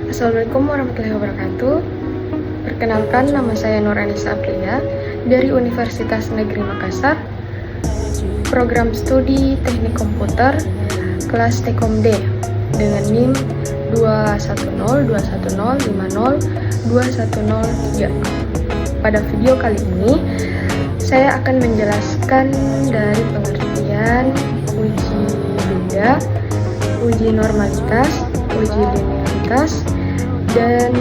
Assalamualaikum warahmatullahi wabarakatuh. Perkenalkan, nama saya Nurainisa Aprilia dari Universitas Negeri Makassar, program studi Teknik Komputer, kelas Tekkom D dengan NIM 21021050210. Pada video kali ini, saya akan menjelaskan dari pengertian uji beda, uji normalitas, uji linearitas, dan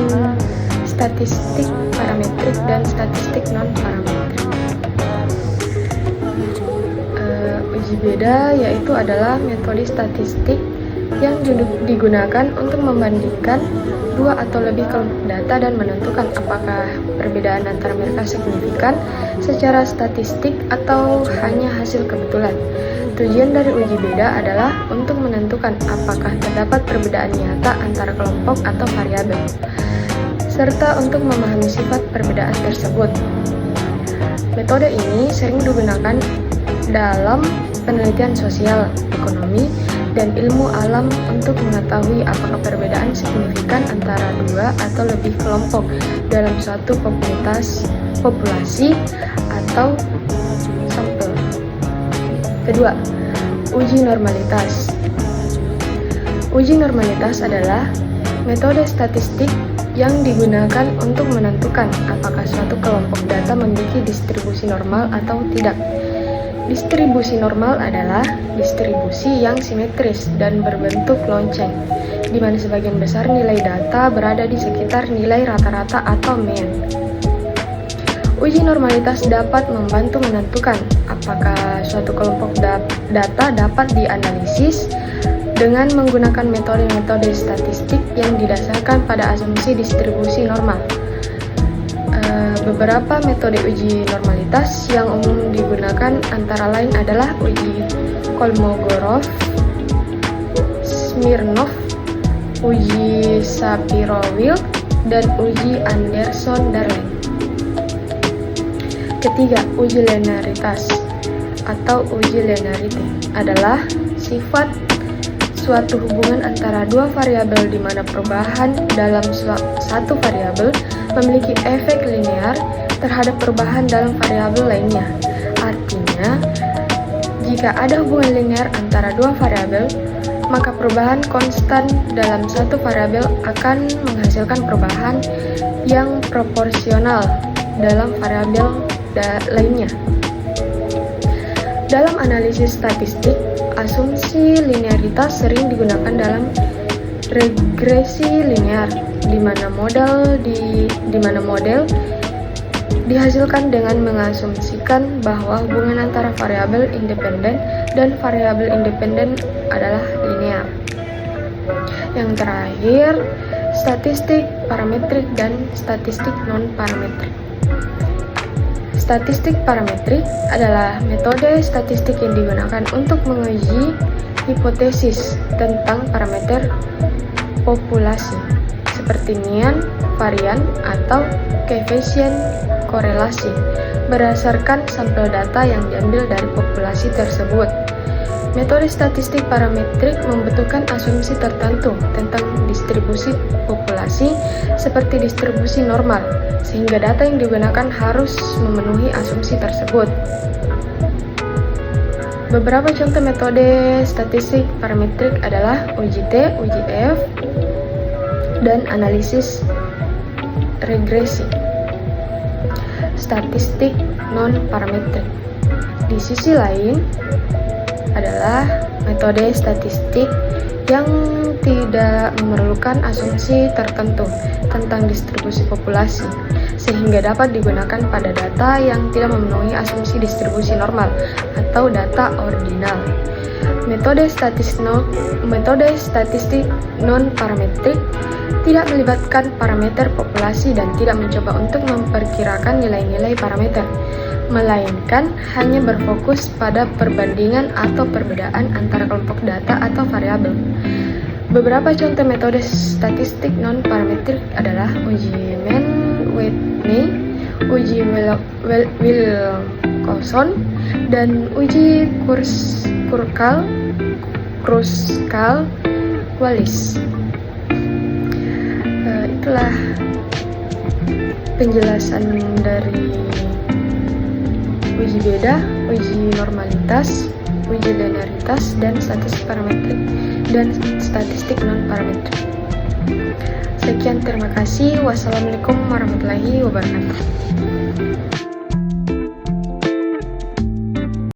statistik parametrik dan statistik non-parametrik. Uji beda yaitu adalah metode statistik yang digunakan untuk membandingkan dua atau lebih kelompok data dan menentukan apakah perbedaan antara mereka signifikan secara statistik atau hanya hasil kebetulan. Tujuan dari uji beda adalah untuk menentukan apakah terdapat perbedaan nyata antara kelompok atau variabel, serta untuk memahami sifat perbedaan tersebut. Metode ini sering digunakan dalam penelitian sosial, ekonomi, dan ilmu alam untuk mengetahui apakah perbedaan signifikan antara dua atau lebih kelompok dalam suatu populasi atau sampel. Kedua, uji normalitas. Uji normalitas adalah metode statistik yang digunakan untuk menentukan apakah suatu kelompok data memiliki distribusi normal atau tidak. Distribusi normal adalah distribusi yang simetris dan berbentuk lonceng, di mana sebagian besar nilai data berada di sekitar nilai rata-rata atau mean. Uji normalitas dapat membantu menentukan apakah suatu kelompok data dapat dianalisis dengan menggunakan metode-metode statistik yang didasarkan pada asumsi distribusi normal. Beberapa metode uji normalitas yang umum digunakan antara lain adalah uji Kolmogorov, Smirnov, uji Shapiro-Wilk, dan uji Anderson-Darling. Ketiga, uji linearitas atau uji linearity adalah sifat suatu hubungan antara dua variabel di mana perubahan dalam satu variabel memiliki efek linear terhadap perubahan dalam variabel lainnya. Artinya, jika ada hubungan linear antara dua variabel, maka perubahan konstan dalam satu variabel akan menghasilkan perubahan yang proporsional dalam variabel lainnya. Dalam analisis statistik, asumsi linearitas sering digunakan dalam regresi linear, di mana model dihasilkan dengan mengasumsikan bahwa hubungan antara variabel independen dan variabel independen adalah linear. Yang terakhir, statistik parametrik dan statistik non-parametrik. Statistik parametrik adalah metode statistik yang digunakan untuk menguji hipotesis tentang parameter populasi, seperti mean, varian, atau koefisien korelasi, berdasarkan sampel data yang diambil dari populasi tersebut. Metode statistik parametrik membutuhkan asumsi tertentu tentang distribusi populasi seperti distribusi normal, sehingga data yang digunakan harus memenuhi asumsi tersebut. Beberapa contoh metode statistik parametrik adalah uji T, uji F, dan analisis regresi. Statistik non-parametrik di sisi lain adalah metode statistik yang tidak memerlukan asumsi tertentu tentang distribusi populasi, sehingga dapat digunakan pada data yang tidak memenuhi asumsi distribusi normal atau data ordinal. Metode statistik non-parametrik tidak melibatkan parameter populasi dan tidak mencoba untuk memperkirakan nilai-nilai parameter, melainkan hanya berfokus pada perbandingan atau perbedaan antara kelompok data atau variabel. Beberapa contoh metode statistik non-parametrik adalah uji Mann-Whitney, uji Wilcoxon, dan uji Kruskal-Wallis. itulah penjelasan dari uji beda, uji normalitas, uji linearitas, dan statistik parametrik dan statistik non-parametrik. Sekian, terima kasih. Wassalamualaikum warahmatullahi wabarakatuh.